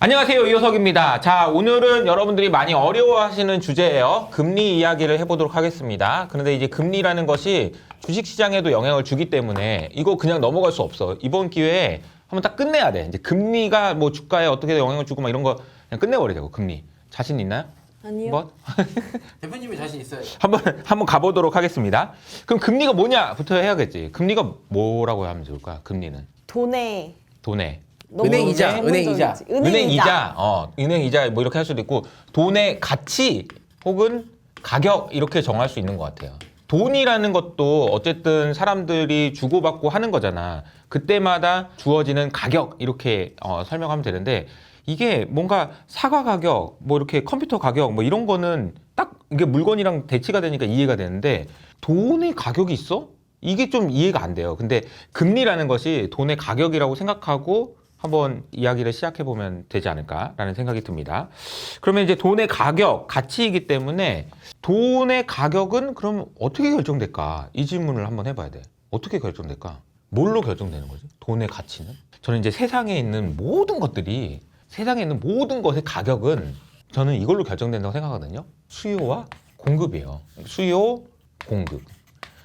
안녕하세요, 이호석입니다. 자, 오늘은 여러분들이 많이 어려워하시는 주제예요. 금리 이야기를 해보도록 하겠습니다. 그런데 이제 금리라는 것이 주식시장에도 영향을 주기 때문에 이거 그냥 넘어갈 수 없어. 이번 기회에 한번 딱 끝내야 돼. 이제 금리가 뭐 주가에 어떻게 영향을 주고 막 이런 거 그냥 끝내버리자고, 금리. 자신 있나요? 아니요. 뭐? 대표님이 자신 있어요. 한번 가보도록 하겠습니다. 그럼 금리가 뭐냐부터 해야겠지. 금리가 뭐라고 하면 좋을까? 금리는 돈에 은행 이자, 은행 이자. 은행 이자, 은행 이자 뭐 이렇게 할 수도 있고 돈의 가치 혹은 가격 이렇게 정할 수 있는 것 같아요. 돈이라는 것도 어쨌든 사람들이 주고받고 하는 거잖아. 그때마다 주어지는 가격 이렇게 설명하면 되는데 이게 뭔가 사과 가격, 뭐 이렇게 컴퓨터 가격 뭐 이런 거는 딱 이게 물건이랑 대치가 되니까 이해가 되는데 돈의 가격이 있어? 이게 좀 이해가 안 돼요. 근데 금리라는 것이 돈의 가격이라고 생각하고 한번 이야기를 시작해보면 되지 않을까라는 생각이 듭니다. 그러면 이제 돈의 가격, 가치이기 때문에 돈의 가격은 그럼 어떻게 결정될까? 이 질문을 한번 해봐야 돼. 어떻게 결정될까? 뭘로 결정되는 거지? 돈의 가치는? 저는 이제 세상에 있는 모든 것들이 세상에 있는 모든 것의 가격은 저는 이걸로 결정된다고 생각하거든요. 수요와 공급이에요. 수요, 공급.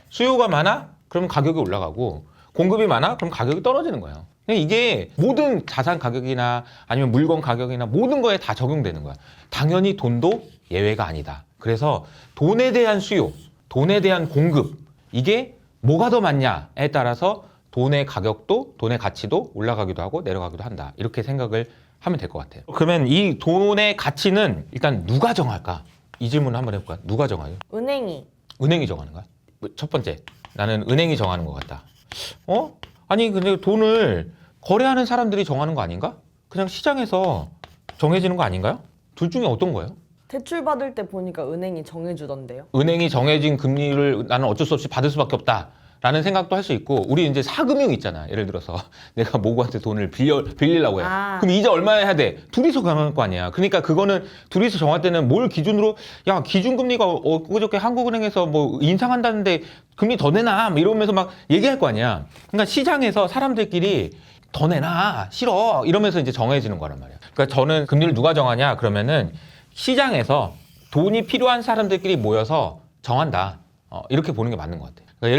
수요가 많아? 그럼 가격이 올라가고 공급이 많아? 그럼 가격이 떨어지는 거예요. 이게 모든 자산 가격이나 아니면 물건 가격이나 모든 거에 다 적용되는 거야. 당연히 돈도 예외가 아니다. 그래서 돈에 대한 수요, 돈에 대한 공급, 이게 뭐가 더 많냐에 따라서 돈의 가격도, 돈의 가치도 올라가기도 하고 내려가기도 한다. 이렇게 생각을 하면 될 것 같아요. 그러면 이 돈의 가치는 일단 누가 정할까? 이 질문을 한번 해볼까요? 누가 정해요? 은행이 정하는 거야? 첫 번째, 나는 은행이 정하는 것 같다. 아니 근데 돈을 거래하는 사람들이 정하는 거 아닌가? 그냥 시장에서 정해지는 거 아닌가요? 둘 중에 어떤 거예요? 대출 받을 때 보니까 은행이 정해주던데요. 은행이 정해진 금리를 나는 어쩔 수 없이 받을 수밖에 없다라는 생각도 할 수 있고, 우리 이제 사금융 있잖아. 예를 들어서 내가 모구한테 돈을 빌리려고 해. 그럼 이자 얼마 해야 돼? 둘이서 정할 거 아니야. 그러니까 그거는 둘이서 정할 때는 뭘 기준으로, 야 기준금리가 엊그저께 한국은행에서 뭐 인상한다는데 금리 더 내나? 뭐 이러면서 막 얘기할 거 아니야. 그러니까 시장에서 사람들끼리 더 내나? 싫어. 이러면서 이제 정해지는 거란 말이야. 그러니까 저는 금리를 누가 정하냐? 그러면은 시장에서 돈이 필요한 사람들끼리 모여서 정한다. 이렇게 보는 게 맞는 것 같아요. 그러니까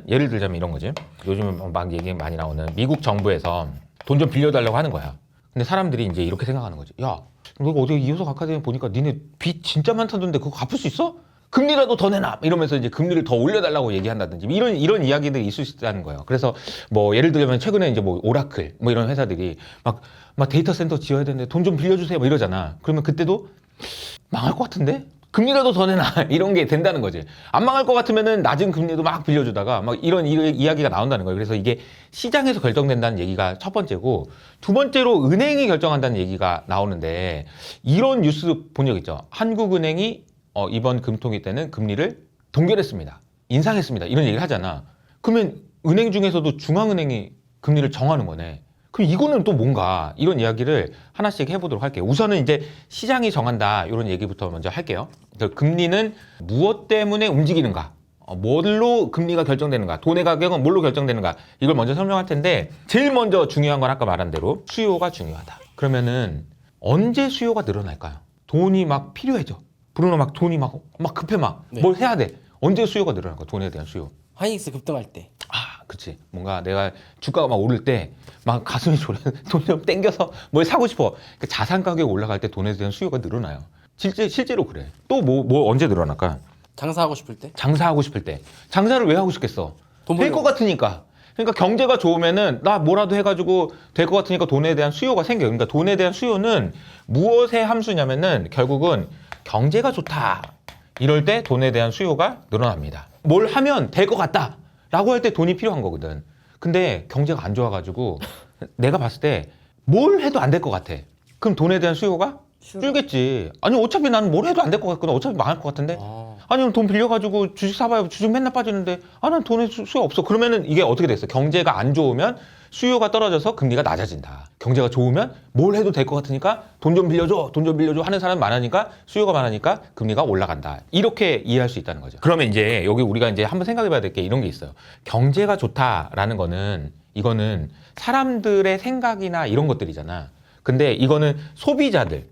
예를 들자면 이런 거지. 요즘 막 얘기 많이 나오는 미국 정부에서 돈 좀 빌려달라고 하는 거야. 근데 사람들이 이제 이렇게 생각하는 거지. 야, 너가 어디 이호석 아카데미 보니까 니네 빚 진짜 많다던데 그거 갚을 수 있어? 금리라도 더 내놔! 이러면서 이제 금리를 더 올려달라고 얘기한다든지 이런 이야기들이 있을 수 있다는 거예요. 그래서 뭐 예를 들면 최근에 이제 뭐 오라클 뭐 이런 회사들이 막 데이터 센터 지어야 되는데 돈 좀 빌려주세요 뭐 이러잖아. 그러면 그때도 망할 것 같은데? 금리라도 더 내놔 이런 게 된다는 거지. 안 망할 것 같으면은 낮은 금리도 막 빌려주다가 막 이런 이야기가 나온다는 거예요. 그래서 이게 시장에서 결정된다는 얘기가 첫 번째고, 두 번째로 은행이 결정한다는 얘기가 나오는데, 이런 뉴스 본 적 있죠. 한국은행이 이번 금통위 때는 금리를 동결했습니다. 인상했습니다. 이런 얘기를 하잖아. 그러면 은행 중에서도 중앙은행이 금리를 정하는 거네. 그럼 이거는 또 뭔가, 이런 이야기를 하나씩 해보도록 할게요. 우선은 이제 시장이 정한다 이런 얘기부터 먼저 할게요. 금리는 무엇 때문에 움직이는가, 뭘로 금리가 결정되는가, 돈의 가격은 뭘로 결정되는가, 이걸 먼저 설명할 텐데, 제일 먼저 중요한 건 아까 말한 대로 수요가 중요하다. 그러면은 언제 수요가 늘어날까요? 돈이 막 필요해져. 브루노 막 돈이 막 급해 뭘 해야 돼. 언제 수요가 늘어날까? 돈에 대한 수요. 하이닉스 급등할 때. 그치. 뭔가 내가 주가가 막 오를 때 막 가슴이 졸여, 돈 좀 땡겨서 뭘 사고 싶어. 그러니까 자산 가격이 올라갈 때 돈에 대한 수요가 늘어나요. 실제로 그래. 또 뭐 언제 늘어날까? 장사하고 싶을 때. 장사하고 싶을 때. 장사를 왜 하고 싶겠어? 될 것 같으니까. 그러니까 경제가 좋으면은 나 뭐라도 해가지고 될 것 같으니까 돈에 대한 수요가 생겨요. 그러니까 돈에 대한 수요는 무엇의 함수냐면은 결국은 경제가 좋다. 이럴 때 돈에 대한 수요가 늘어납니다. 뭘 하면 될 것 같다 라고 할 때 돈이 필요한 거거든. 근데 경제가 안 좋아가지고 내가 봤을 때 뭘 해도 안 될 것 같아. 그럼 돈에 대한 수요가 줄겠지. 아니 어차피 나는 뭘 해도 안 될 것 같거든. 어차피 망할 것 같은데. 아니면 돈 빌려가지고 주식 사봐요. 주식 맨날 빠지는데 난 돈에 수요 없어. 그러면은 이게 어떻게 됐어? 경제가 안 좋으면 수요가 떨어져서 금리가 낮아진다. 경제가 좋으면 뭘 해도 될 것 같으니까 돈 좀 빌려줘 하는 사람이 많으니까 수요가 많으니까 금리가 올라간다. 이렇게 이해할 수 있다는 거죠. 그러면 이제 여기 우리가 이제 한번 생각해 봐야 될 게 이런 게 있어요. 경제가 좋다라는 거는, 이거는 사람들의 생각이나 이런 것들이잖아. 근데 이거는 소비자들의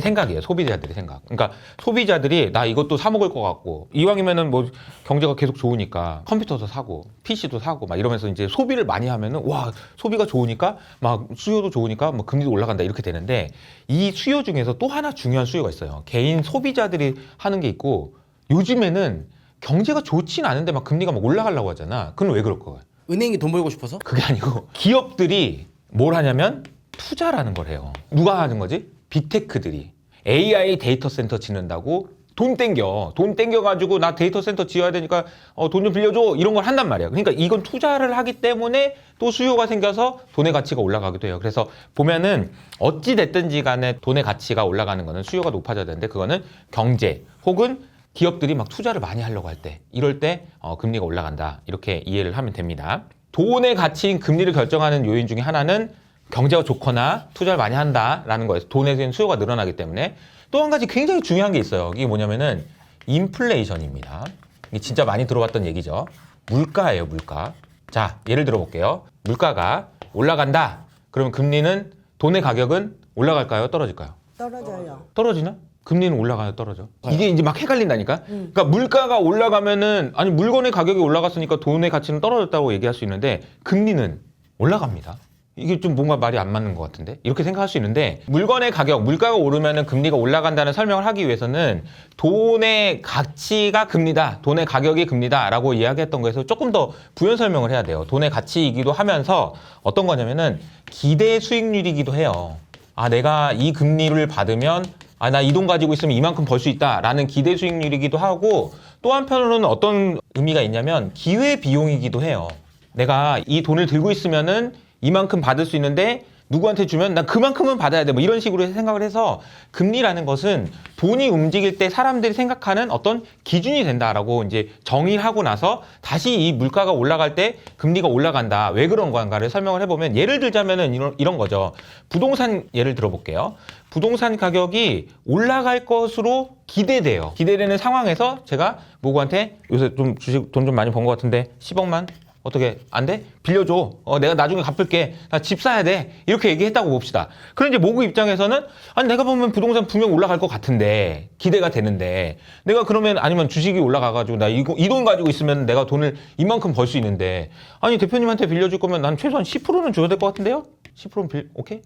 생각이에요. 소비자들의 생각. 그러니까 소비자들이 나 이것도 사 먹을 것 같고 이왕이면은 뭐 경제가 계속 좋으니까 컴퓨터도 사고 PC도 사고 막 이러면서 이제 소비를 많이 하면은 와 소비가 좋으니까 막 수요도 좋으니까 뭐 금리도 올라간다 이렇게 되는데 이 수요 중에서 또 하나 중요한 수요가 있어요. 개인 소비자들이 하는 게 있고 요즘에는 경제가 좋진 않은데 막 금리가 막 올라가려고 하잖아. 그건 왜 그럴 거야? 은행이 돈 벌고 싶어서? 그게 아니고 기업들이 뭘 하냐면 투자라는 걸 해요. 누가 하는 거지? 빅테크들이 AI 데이터 센터 짓는다고 돈 땡겨가지고 나 데이터 센터 지어야 되니까 돈 좀 빌려줘 이런 걸 한단 말이야. 그러니까 이건 투자를 하기 때문에 또 수요가 생겨서 돈의 가치가 올라가기도 해요. 그래서 보면은 어찌 됐든지 간에 돈의 가치가 올라가는 거는 수요가 높아져야 되는데 그거는 경제 혹은 기업들이 막 투자를 많이 하려고 할 때 이럴 때 금리가 올라간다 이렇게 이해를 하면 됩니다. 돈의 가치인 금리를 결정하는 요인 중에 하나는 경제가 좋거나 투자를 많이 한다라는 거예요. 돈에 대한 수요가 늘어나기 때문에 또 한 가지 굉장히 중요한 게 있어요. 이게 뭐냐면은 인플레이션입니다. 이게 진짜 많이 들어봤던 얘기죠. 물가예요, 물가. 자, 예를 들어 볼게요. 물가가 올라간다. 그러면 금리는 돈의 가격은 올라갈까요? 떨어질까요? 떨어져요. 떨어지나? 금리는 올라가요, 떨어져. 이게 이제 막 헷갈린다니까? 그러니까 물가가 올라가면은, 아니, 물건의 가격이 올라갔으니까 돈의 가치는 떨어졌다고 얘기할 수 있는데, 금리는 올라갑니다. 이게 좀 뭔가 말이 안 맞는 것 같은데? 이렇게 생각할 수 있는데, 물건의 가격, 물가가 오르면은 금리가 올라간다는 설명을 하기 위해서는 돈의 가치가 금리다, 돈의 가격이 금리다 라고 이야기했던 거에서 조금 더 부연 설명을 해야 돼요. 돈의 가치이기도 하면서 어떤 거냐면은 기대 수익률이기도 해요. 아, 내가 이 금리를 받으면 아, 나 이 돈 가지고 있으면 이만큼 벌 수 있다라는 기대 수익률이기도 하고 또 한편으로는 어떤 의미가 있냐면 기회 비용이기도 해요. 내가 이 돈을 들고 있으면은 이만큼 받을 수 있는데 누구한테 주면 난 그만큼은 받아야 돼. 뭐 이런 식으로 생각을 해서 금리라는 것은 돈이 움직일 때 사람들이 생각하는 어떤 기준이 된다라고 이제 정의를 하고 나서 다시 이 물가가 올라갈 때 금리가 올라간다. 왜 그런 건가를 설명을 해보면 예를 들자면은 이런 거죠. 부동산 예를 들어볼게요. 부동산 가격이 올라갈 것으로 기대돼요. 기대되는 상황에서 제가 모구한테 요새 좀 주식 돈 좀 많이 번 것 같은데 10억만 어떻게 안 돼? 빌려줘. 내가 나중에 갚을게. 나 집 사야 돼. 이렇게 얘기했다고 봅시다. 그럼 이제 모구 입장에서는 아니 내가 보면 부동산 분명 올라갈 것 같은데 기대가 되는데 내가 그러면 아니면 주식이 올라가가지고 나 이 돈 가지고 있으면 내가 돈을 이만큼 벌 수 있는데 아니 대표님한테 빌려줄 거면 난 최소한 10%는 줘야 될 것 같은데요? 10%는 오케이?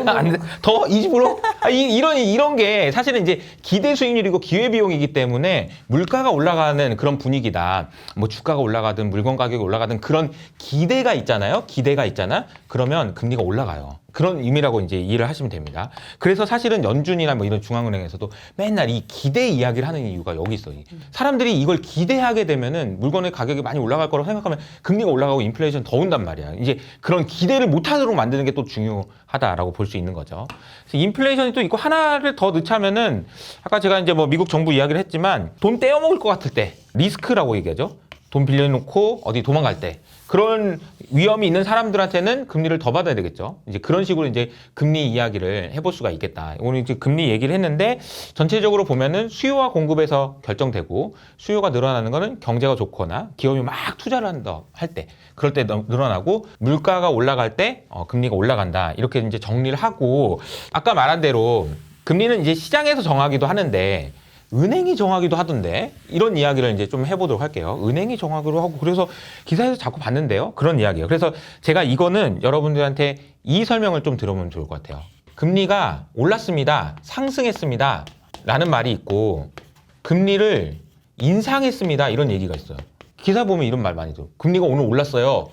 안 돼? 더 20%? 이런 게 사실은 이제 기대 수익률이고 기회 비용이기 때문에 물가가 올라가는 그런 분위기다. 뭐 주가가 올라가든 물건 가격이 올라가든 그런 기대가 있잖아요. 기대가 있잖아. 그러면 금리가 올라가요. 그런 의미라고 이제 이해를 하시면 됩니다. 그래서 사실은 연준이나 뭐 이런 중앙은행에서도 맨날 이 기대 이야기를 하는 이유가 여기 있어요. 사람들이 이걸 기대하게 되면은 물건의 가격이 많이 올라갈 거라고 생각하면 금리가 올라가고 인플레이션 더 온단 말이야. 이제 그런 기대를 못 하도록 만드는 게 또 중요하다라고 볼 수 있는 거죠. 그래서 인플레이션이 또 있고 하나를 더 넣자면은 아까 제가 이제 뭐 미국 정부 이야기를 했지만 돈 떼어먹을 것 같을 때 리스크라고 얘기하죠. 돈 빌려놓고 어디 도망갈 때 그런 위험이 있는 사람들한테는 금리를 더 받아야 되겠죠. 이제 그런 식으로 이제 금리 이야기를 해볼 수가 있겠다. 오늘 이제 금리 얘기를 했는데 전체적으로 보면은 수요와 공급에서 결정되고 수요가 늘어나는 거는 경제가 좋거나 기업이 막 투자를 한다 할 때 그럴 때 늘어나고 물가가 올라갈 때 금리가 올라간다. 이렇게 이제 정리를 하고 아까 말한 대로 금리는 이제 시장에서 정하기도 하는데 은행이 정하기도 하던데 이런 이야기를 이제 좀 해보도록 할게요. 은행이 정하기로 하고 그래서 기사에서 자꾸 봤는데요. 그런 이야기예요. 그래서 제가 이거는 여러분들한테 이 설명을 좀 들어보면 좋을 것 같아요. 금리가 올랐습니다. 상승했습니다. 라는 말이 있고 금리를 인상했습니다. 이런 얘기가 있어요. 기사 보면 이런 말 많이 들어요. 금리가 오늘 올랐어요.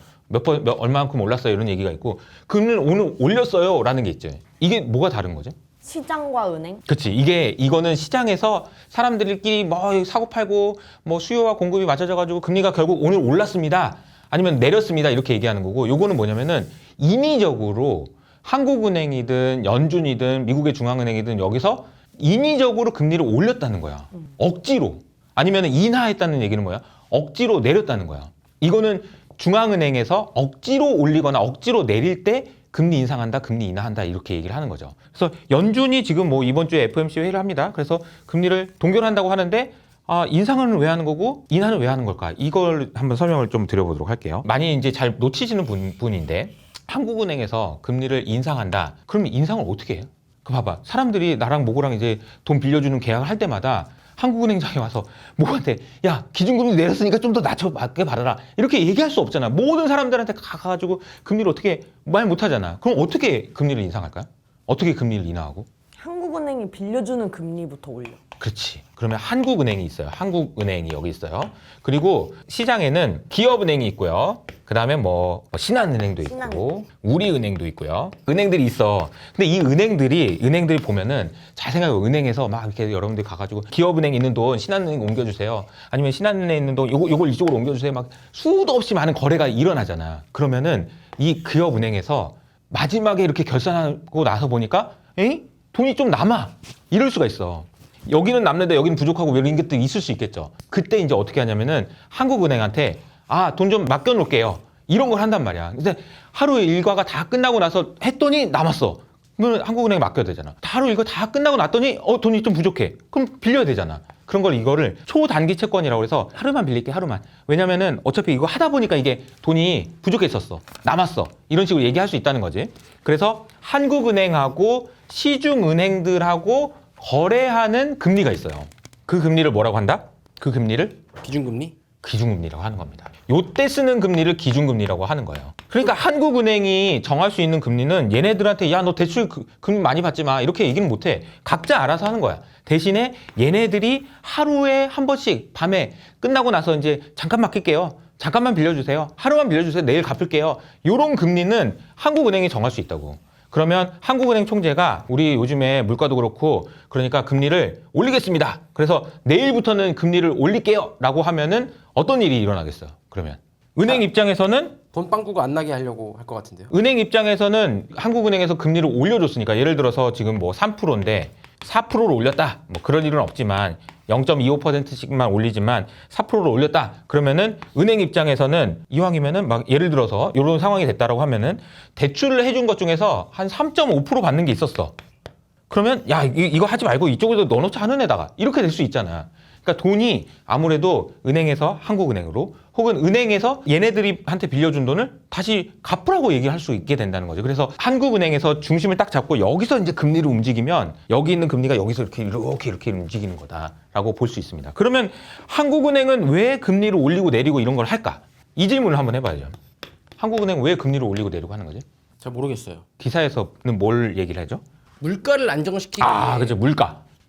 얼마만큼 올랐어요. 이런 얘기가 있고 금리는 오늘 올렸어요. 라는 게 있죠. 이게 뭐가 다른 거죠? 시장과 은행? 그치. 이거는 시장에서 사람들끼리 뭐 사고 팔고 뭐 수요와 공급이 맞춰져가지고 금리가 결국 오늘 올랐습니다. 아니면 내렸습니다. 이렇게 얘기하는 거고 요거는 뭐냐면은 인위적으로 한국은행이든 연준이든 미국의 중앙은행이든 여기서 인위적으로 금리를 올렸다는 거야. 억지로. 아니면 인하했다는 얘기는 뭐야? 억지로 내렸다는 거야. 이거는 중앙은행에서 억지로 올리거나 억지로 내릴 때 금리 인상한다, 금리 인하한다 이렇게 얘기를 하는 거죠. 그래서 연준이 지금 뭐 이번 주에 FOMC 회의를 합니다. 그래서 금리를 동결한다고 하는데 인상은 왜 하는 거고 인하는 왜 하는 걸까? 이걸 한번 설명을 좀 드려보도록 할게요. 많이 이제 잘 놓치시는 분인데 한국은행에서 금리를 인상한다. 그러면 인상을 어떻게 해요? 그 봐봐. 사람들이 나랑 모고랑 이제 돈 빌려주는 계약을 할 때마다 한국은행장에 와서 모한테 야 기준금리 내렸으니까 좀 더 낮춰게 받아라 이렇게 얘기할 수 없잖아. 모든 사람들한테 가가지고 금리를 어떻게 말 못하잖아. 그럼 어떻게 금리를 인상할까요? 어떻게 금리를 인하하고? 한국은행이 빌려주는 금리부터 올려. 그렇지. 그러면 한국은행이 있어요. 한국은행이 여기 있어요. 그리고 시장에는 기업은행이 있고요. 그 다음에 뭐 신한은행도 있고 신한은행. 우리은행도 있고요. 은행들이 있어. 근데 이 은행들이 보면은 잘 생각해요. 은행에서 막 이렇게 여러분들이 가가지고 기업은행 있는 돈 신한은행 옮겨주세요. 아니면 신한은행 있는 돈 요걸 이쪽으로 옮겨주세요. 막 수도 없이 많은 거래가 일어나잖아. 그러면은 이 기업은행에서 마지막에 이렇게 결산하고 나서 보니까 에이? 돈이 좀 남아. 이럴 수가 있어. 여기는 남는데 여기는 부족하고 이런 것도 있을 수 있겠죠. 그때 이제 어떻게 하냐면은 한국은행한테 돈 좀 맡겨놓을게요. 이런 걸 한단 말이야. 근데 하루 일과가 다 끝나고 나서 했더니 남았어. 그러면 한국은행에 맡겨야 되잖아. 하루 일과 다 끝나고 났더니 돈이 좀 부족해. 그럼 빌려야 되잖아. 그런 걸 이거를 초단기 채권이라고 해서 하루만 빌릴게 하루만. 왜냐면은 어차피 이거 하다 보니까 이게 돈이 부족했었어. 남았어. 이런 식으로 얘기할 수 있다는 거지. 그래서 한국은행하고 시중은행들하고 거래하는 금리가 있어요. 그 금리를 뭐라고 한다? 그 금리를 기준금리? 기준금리라고 하는 겁니다. 요때 쓰는 금리를 기준금리라고 하는 거예요. 그러니까 한국은행이 정할 수 있는 금리는 얘네들한테 야 너 대출 금리 많이 받지 마 이렇게 얘기는 못해. 각자 알아서 하는 거야. 대신에 얘네들이 하루에 한 번씩 밤에 끝나고 나서 이제 잠깐 맡길게요. 잠깐만 빌려주세요. 하루만 빌려주세요. 내일 갚을게요. 요런 금리는 한국은행이 정할 수 있다고. 그러면 한국은행 총재가 우리 요즘에 물가도 그렇고 그러니까 금리를 올리겠습니다. 그래서 내일부터는 금리를 올릴게요. 라고 하면은 어떤 일이 일어나겠어요? 그러면 은행 입장에서는 돈 빵꾸가 안 나게 하려고 할 것 같은데요. 은행 입장에서는 한국은행에서 금리를 올려줬으니까 예를 들어서 지금 뭐 3%인데 4%를 올렸다. 뭐 그런 일은 없지만 0.25%씩만 올리지만 4%를 올렸다. 그러면은 은행 입장에서는 이왕이면은 막 예를 들어서 이런 상황이 됐다라고 하면은 대출을 해준 것 중에서 한 3.5% 받는 게 있었어. 그러면 야 이거 하지 말고 이쪽에도 넣어놓자 하는 애다가 이렇게 될 수 있잖아. 그러니까 돈이 아무래도 은행에서 한국은행으로 혹은 은행에서 얘네들이 한테 빌려준 돈을 다시 갚으라고 얘기할 수 있게 된다는 거죠. 그래서 한국은행에서 중심을 딱 잡고 여기서 이제 금리를 움직이면 여기 있는 금리가 여기서 이렇게 움직이는 거다라고 볼 수 있습니다. 그러면 한국은행은 왜 금리를 올리고 내리고 이런 걸 할까? 이 질문을 한번 해봐야죠. 한국은행 왜 금리를 올리고 내리고 하는 거지? 잘 모르겠어요. 기사에서는 뭘 얘기를 하죠? 물가를 안정시키기 위해 그렇죠.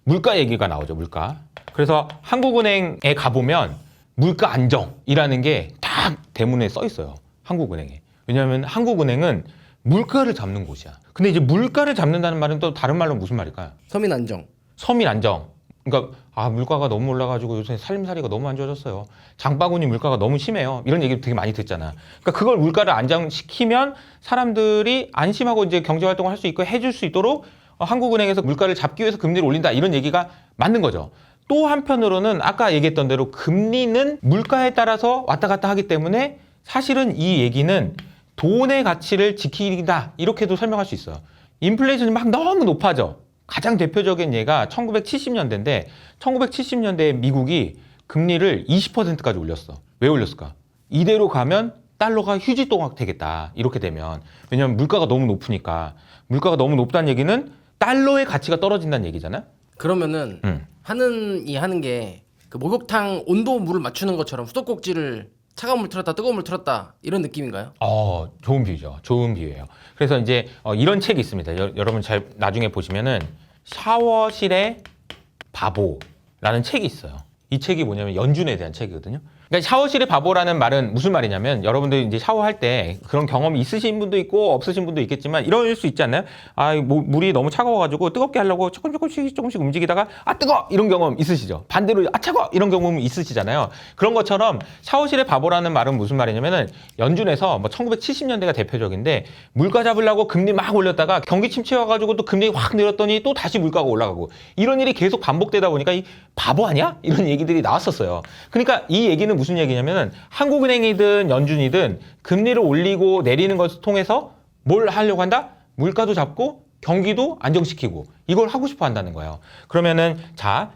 물가 얘기가 나오죠. 물가. 그래서 한국은행에 가보면 물가 안정이라는 게 딱 대문에 써 있어요. 한국은행에. 왜냐하면 한국은행은 물가를 잡는 곳이야. 근데 이제 물가를 잡는다는 말은 또 다른 말로 무슨 말일까요? 서민 안정. 서민 안정. 그러니까 물가가 너무 올라가지고 요새 살림살이가 너무 안 좋아졌어요. 장바구니 물가가 너무 심해요. 이런 얘기 되게 많이 듣잖아. 그러니까 그걸 물가를 안정시키면 사람들이 안심하고 이제 경제 활동을 할 수 있고 해줄 수 있도록 한국은행에서 물가를 잡기 위해서 금리를 올린다 이런 얘기가 맞는 거죠. 또 한편으로는 아까 얘기했던 대로 금리는 물가에 따라서 왔다 갔다 하기 때문에 사실은 이 얘기는 돈의 가치를 지키다 이렇게도 설명할 수 있어요. 인플레이션이 막 너무 높아져. 가장 대표적인 예가 1970년대인데 1970년대에 미국이 금리를 20%까지 올렸어. 왜 올렸을까? 이대로 가면 달러가 휴지동학 되겠다. 이렇게 되면. 왜냐하면 물가가 너무 높으니까. 물가가 너무 높다는 얘기는 달러의 가치가 떨어진다는 얘기잖아. 그러면은 하는 게 그 목욕탕 온도 물을 맞추는 것처럼 수도꼭지를 차가운 물 틀었다 뜨거운 물 틀었다 이런 느낌인가요? 좋은 비유죠. 좋은 비유예요. 그래서 이제 이런 책이 있습니다. 여러분 잘 나중에 보시면은 샤워실의 바보라는 책이 있어요. 이 책이 뭐냐면 연준에 대한 책이거든요. 그러니까 샤워실의 바보라는 말은 무슨 말이냐면 여러분들 이제 샤워할 때 그런 경험이 있으신 분도 있고 없으신 분도 있겠지만 이럴 수 있지 않나요? 물이 너무 차가워가지고 뜨겁게 하려고 조금씩 움직이다가 뜨거! 이런 경험 있으시죠? 반대로 차가워! 이런 경험 있으시잖아요. 그런 것처럼 샤워실의 바보라는 말은 무슨 말이냐면은 연준에서 뭐 1970년대가 대표적인데 물가 잡으려고 금리 막 올렸다가 경기 침체 와가지고 또 금리 확 내렸더니 또 다시 물가가 올라가고 이런 일이 계속 반복되다 보니까 이 바보 아니야? 이런 얘기들이 나왔었어요. 그러니까 이 얘기는 무슨 얘기냐면은 한국은행이든 연준이든 금리를 올리고 내리는 것을 통해서 뭘 하려고 한다? 물가도 잡고 경기도 안정시키고 이걸 하고 싶어 한다는 거예요. 그러면은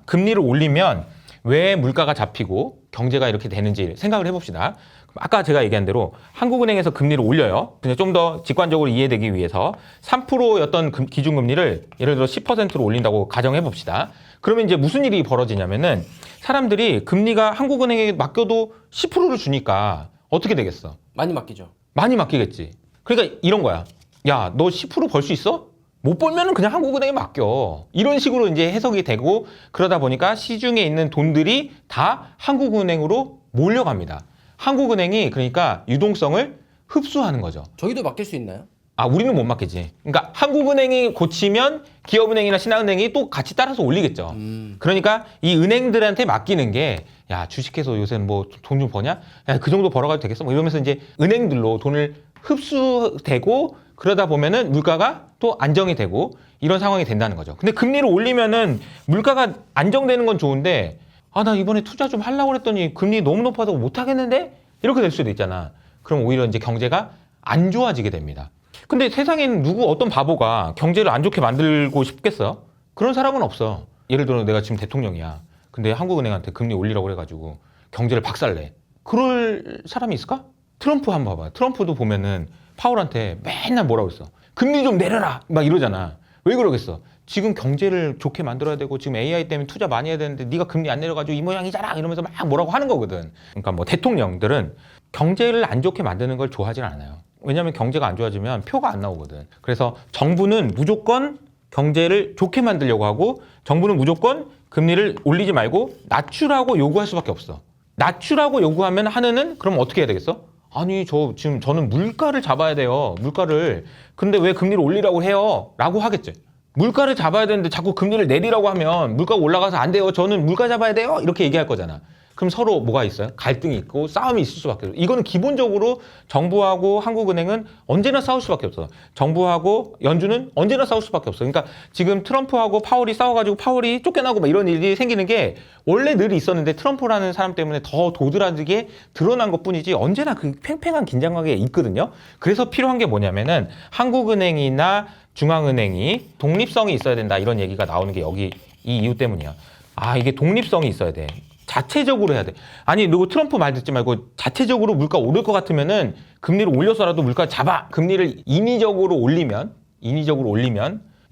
금리를 올리면 왜 물가가 잡히고 경제가 이렇게 되는지 생각을 해봅시다. 아까 제가 얘기한 대로 한국은행에서 금리를 올려요. 근데 좀 더 직관적으로 이해되기 위해서 3%였던 기준금리를 예를 들어 10%로 올린다고 가정해 봅시다. 그러면 이제 무슨 일이 벌어지냐면은 사람들이 금리가 한국은행에 맡겨도 10%를 주니까 어떻게 되겠어? 많이 맡기죠. 많이 맡기겠지. 그러니까 이런 거야. 야, 너 10% 벌 수 있어? 못 벌면은 그냥 한국은행에 맡겨. 이런 식으로 이제 해석이 되고 그러다 보니까 시중에 있는 돈들이 다 한국은행으로 몰려갑니다. 한국은행이 그러니까 유동성을 흡수하는 거죠. 저희도 맡길 수 있나요? 아, 우리는 못 맡기지. 그러니까 한국은행이 고치면 기업은행이나 신한은행이 또 같이 따라서 올리겠죠. 그러니까 이 은행들한테 맡기는 게 야, 주식해서 요새는 뭐 돈 좀 버냐? 야, 그 정도 벌어가도 되겠어? 뭐 이러면서 이제 은행들로 돈을 흡수되고 그러다 보면은 물가가 또 안정이 되고 이런 상황이 된다는 거죠. 근데 금리를 올리면은 물가가 안정되는 건 좋은데 아, 나 이번에 투자 좀 하려고 그랬더니 금리 너무 높아서 못 하겠는데? 이렇게 될 수도 있잖아. 그럼 오히려 이제 경제가 안 좋아지게 됩니다. 근데 세상에는 어떤 바보가 경제를 안 좋게 만들고 싶겠어? 그런 사람은 없어. 예를 들어 내가 지금 대통령이야. 근데 한국은행한테 금리 올리라고 그래가지고 경제를 박살내. 그럴 사람이 있을까? 트럼프 한번 봐봐. 트럼프도 보면은 파월한테 맨날 뭐라고 했어? 금리 좀 내려라! 막 이러잖아. 왜 그러겠어? 지금 경제를 좋게 만들어야 되고 지금 AI 때문에 투자 많이 해야 되는데 네가 금리 안 내려가지고 이 모양이잖아 이러면서 막 뭐라고 하는 거거든. 그러니까 뭐 대통령들은 경제를 안 좋게 만드는 걸 좋아하진 않아요. 왜냐하면 경제가 안 좋아지면 표가 안 나오거든. 그래서 정부는 무조건 경제를 좋게 만들려고 하고 정부는 무조건 금리를 올리지 말고 낮추라고 요구할 수밖에 없어. 낮추라고 요구하면 하느는 그럼 어떻게 해야 되겠어? 아니 저는 물가를 잡아야 돼요. 물가를. 근데 왜 금리를 올리라고 해요? 라고 하겠지. 물가를 잡아야 되는데 자꾸 금리를 내리라고 하면 물가가 올라가서 안 돼요. 저는 물가 잡아야 돼요. 이렇게 얘기할 거잖아. 그럼 서로 뭐가 있어요? 갈등이 있고 싸움이 있을 수밖에 없어요. 이거는 기본적으로 정부하고 한국은행은 언제나 싸울 수밖에 없어. 정부하고 연준은 언제나 싸울 수밖에 없어. 그러니까 지금 트럼프하고 파월이 싸워가지고 파월이 쫓겨나고 막 이런 일이 생기는 게 원래 늘 있었는데 트럼프라는 사람 때문에 더 도드라지게 드러난 것뿐이지 언제나 그 팽팽한 긴장감이 있거든요. 그래서 필요한 게 뭐냐면은 한국은행이나 중앙은행이 독립성이 있어야 된다 이런 얘기가 나오는 게 여기 이 이유 때문이야. 아, 이게 독립성이 있어야 돼. 자체적으로 해야 돼. 아니, 누구 트럼프 말 듣지 말고 자체적으로 물가 오를 것 같으면은 금리를 올려서라도 물가 잡아. 금리를 인위적으로 올리면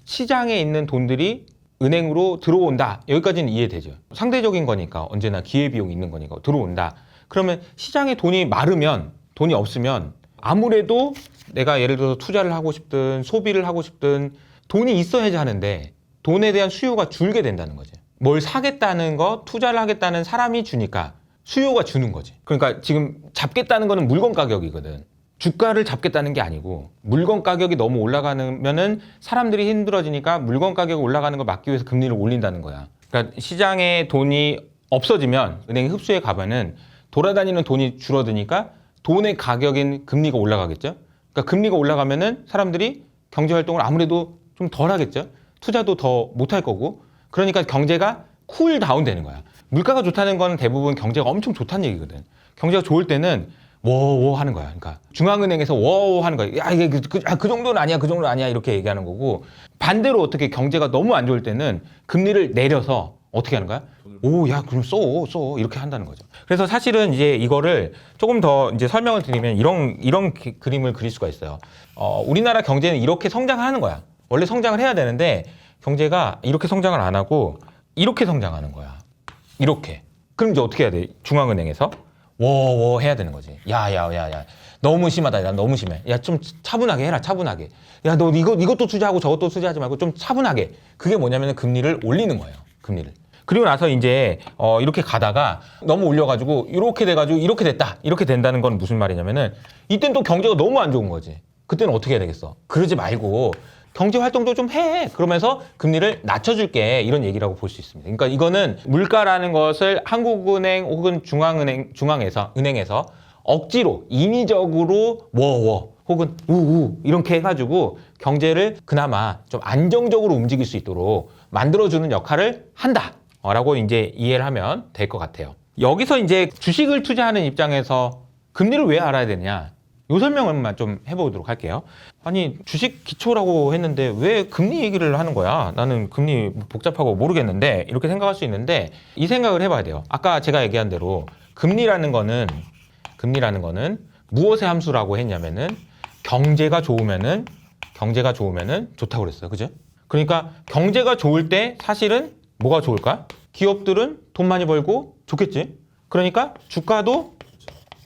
시장에 있는 돈들이 은행으로 들어온다. 여기까지는 이해되죠. 상대적인 거니까 언제나 기회비용이 있는 거니까 들어온다. 그러면 시장에 돈이 마르면 돈이 없으면 아무래도 내가 예를 들어서 투자를 하고 싶든 소비를 하고 싶든 돈이 있어야지 하는데 돈에 대한 수요가 줄게 된다는 거지. 뭘 사겠다는 거, 투자를 하겠다는 사람이 주니까 수요가 주는 거지. 그러니까 지금 잡겠다는 거는 물건 가격이거든. 주가를 잡겠다는 게 아니고 물건 가격이 너무 올라가면은 사람들이 힘들어지니까 물건 가격이 올라가는 걸 막기 위해서 금리를 올린다는 거야. 그러니까 시장에 돈이 없어지면 은행이 흡수해 가면은 돌아다니는 돈이 줄어드니까 돈의 가격인 금리가 올라가겠죠. 그러니까 금리가 올라가면은 사람들이 경제 활동을 아무래도 좀 덜 하겠죠. 투자도 더 못 할 거고. 그러니까 경제가 쿨 다운 되는 거야. 물가가 좋다는 건 대부분 경제가 엄청 좋다는 얘기거든. 경제가 좋을 때는 워워 하는 거야. 그러니까 중앙은행에서 워워 하는 거야. 야, 이게 그 정도는 아니야. 그 정도는 아니야. 이렇게 얘기하는 거고. 반대로 어떻게 경제가 너무 안 좋을 때는 금리를 내려서 어떻게 하는 거야? 오, 야, 그럼 써. 이렇게 한다는 거죠. 그래서 사실은 이제 이거를 조금 더 이제 설명을 드리면 이런 그림을 그릴 수가 있어요. 우리나라 경제는 이렇게 성장하는 거야. 원래 성장을 해야 되는데 경제가 이렇게 성장을 안 하고 이렇게 성장하는 거야. 이렇게. 그럼 이제 어떻게 해야 돼? 중앙은행에서 워워 해야 되는 거지. 야. 너무 심하다. 야, 너무 심해. 야, 좀 차분하게 해라. 차분하게. 야, 너 이것도 투자하고 저것도 투자하지 말고 좀 차분하게. 그게 뭐냐면 금리를 올리는 거예요. 금리를. 그리고 나서 이제 이렇게 가다가 너무 올려가지고 이렇게 돼가지고 이렇게 됐다. 이렇게 된다는 건 무슨 말이냐면은 이때는 또 경제가 너무 안 좋은 거지. 그때는 어떻게 해야 되겠어? 그러지 말고 경제 활동도 좀 해. 그러면서 금리를 낮춰줄게. 이런 얘기라고 볼 수 있습니다. 그러니까 이거는 물가라는 것을 한국은행 혹은 은행에서 억지로 인위적으로 워워 혹은 우우 이렇게 해가지고 경제를 그나마 좀 안정적으로 움직일 수 있도록 만들어주는 역할을 한다. 라고 이제 이해를 하면 될 것 같아요. 여기서 이제 주식을 투자하는 입장에서 금리를 왜 알아야 되냐? 요 설명을만 좀 해보도록 할게요. 아니, 주식 기초라고 했는데 왜 금리 얘기를 하는 거야? 나는 금리 복잡하고 모르겠는데 이렇게 생각할 수 있는데 이 생각을 해봐야 돼요. 아까 제가 얘기한 대로 금리라는 거는 금리라는 거는 무엇의 함수라고 했냐면은 경제가 좋으면은 좋다고 그랬어요. 그죠? 그러니까 경제가 좋을 때 사실은 뭐가 좋을까? 기업들은 돈 많이 벌고 좋겠지. 그러니까 주가도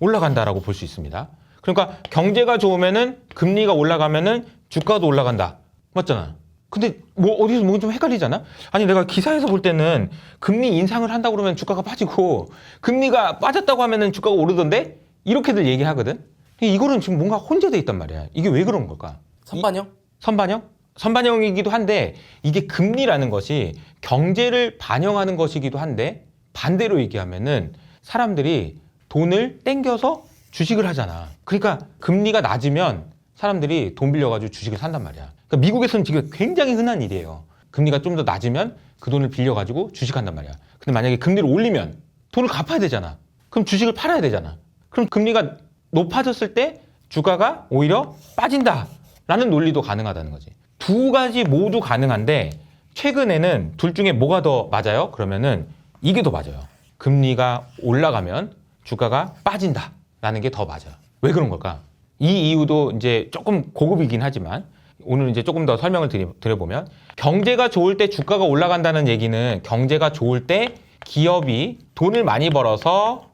올라간다라고 볼 수 있습니다. 그러니까 경제가 좋으면은 금리가 올라가면은 주가도 올라간다. 맞잖아. 근데 뭐 어디서 뭐 좀 헷갈리잖아? 아니 내가 기사에서 볼 때는 금리 인상을 한다고 그러면 주가가 빠지고 금리가 빠졌다고 하면은 주가가 오르던데 이렇게들 얘기하거든. 이거는 지금 뭔가 혼재돼 있단 말이야. 이게 왜 그런 걸까? 선반영? 선반영? 선반영이기도 한데 이게 금리라는 것이 경제를 반영하는 것이기도 한데 반대로 얘기하면은 사람들이 돈을 땡겨서 주식을 하잖아. 그러니까 금리가 낮으면 사람들이 돈 빌려가지고 주식을 산단 말이야. 그러니까 미국에서는 지금 굉장히 흔한 일이에요. 금리가 좀 더 낮으면 그 돈을 빌려가지고 주식한단 말이야. 근데 만약에 금리를 올리면 돈을 갚아야 되잖아. 그럼 주식을 팔아야 되잖아. 그럼 금리가 높아졌을 때 주가가 오히려 빠진다라는 논리도 가능하다는 거지. 두 가지 모두 가능한데 최근에는 둘 중에 뭐가 더 맞아요? 그러면은 이게 더 맞아요. 금리가 올라가면 주가가 빠진다라는 게 더 맞아요. 왜 그런 걸까? 이 이유도 이제 조금 고급이긴 하지만 오늘 이제 조금 더 설명을 드려보면 경제가 좋을 때 주가가 올라간다는 얘기는 경제가 좋을 때 기업이 돈을 많이 벌어서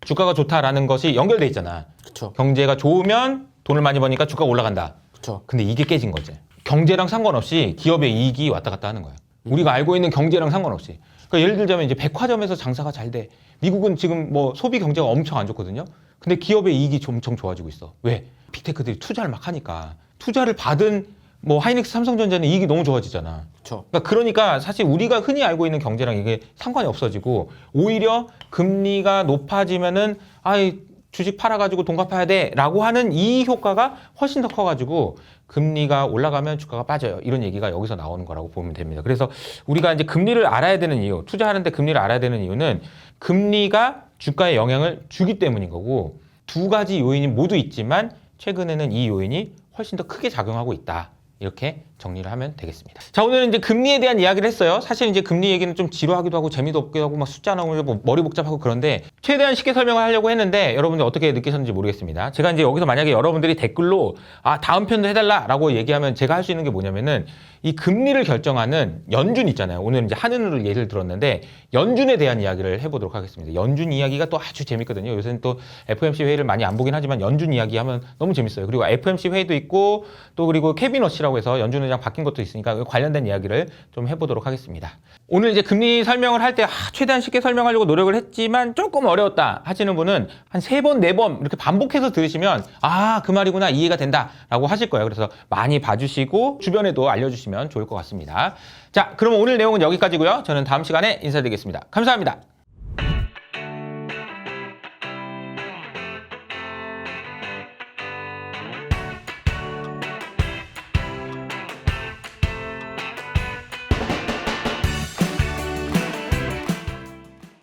주가가 좋다라는 것이 연결돼 있잖아. 그쵸. 경제가 좋으면 돈을 많이 버니까 주가가 올라간다. 그쵸. 근데 이게 깨진 거지. 경제랑 상관없이 기업의 이익이 왔다 갔다 하는 거야. 우리가 알고 있는 경제랑 상관없이. 그러니까 예를 들자면 이제 백화점에서 장사가 잘 돼. 미국은 지금 뭐 소비 경제가 엄청 안 좋거든요. 근데 기업의 이익이 엄청 좋아지고 있어. 왜? 빅테크들이 투자를 막 하니까. 투자를 받은 뭐 하이닉스, 삼성전자는 이익이 너무 좋아지잖아. 그쵸. 그러니까 사실 우리가 흔히 알고 있는 경제랑 이게 상관이 없어지고 오히려 금리가 높아지면은 아이 주식 팔아가지고 돈 갚아야 돼라고 하는 이 효과가 훨씬 더 커가지고 금리가 올라가면 주가가 빠져요. 이런 얘기가 여기서 나오는 거라고 보면 됩니다. 그래서 우리가 이제 금리를 알아야 되는 이유, 투자하는데 금리를 알아야 되는 이유는 금리가 주가에 영향을 주기 때문인 거고 두 가지 요인이 모두 있지만 최근에는 이 요인이 훨씬 더 크게 작용하고 있다. 이렇게 정리를 하면 되겠습니다. 자, 오늘은 이제 금리에 대한 이야기를 했어요. 사실 이제 금리 얘기는 좀 지루하기도 하고 재미도 없기도 하고 막 숫자 나오면 뭐 머리 복잡하고 그런데 최대한 쉽게 설명을 하려고 했는데 여러분들 어떻게 느끼셨는지 모르겠습니다. 제가 이제 여기서 만약에 여러분들이 댓글로 다음 편도 해달라라고 얘기하면 제가 할 수 있는 게 뭐냐면은 이 금리를 결정하는 연준 있잖아요. 오늘 이제 한은으로 예를 들었는데 연준에 대한 이야기를 해보도록 하겠습니다. 연준 이야기가 또 아주 재밌거든요. 요새는 또 FOMC 회의를 많이 안 보긴 하지만 연준 이야기하면 너무 재밌어요. 그리고 FOMC 회의도 있고 또 그리고 케빈 워시라고 해서 연준 의장 바뀐 것도 있으니까 관련된 이야기를 좀 해보도록 하겠습니다. 오늘 이제 금리 설명을 할 때 최대한 쉽게 설명하려고 노력을 했지만 조금 어려웠다 하시는 분은 한 3번, 4번 이렇게 반복해서 들으시면 그 말이구나 이해가 된다라고 하실 거예요. 그래서 많이 봐주시고 주변에도 알려주시면 좋을 것 같습니다. 자, 그럼 오늘 내용은 여기까지고요. 저는 다음 시간에 인사드리겠습니다. 감사합니다.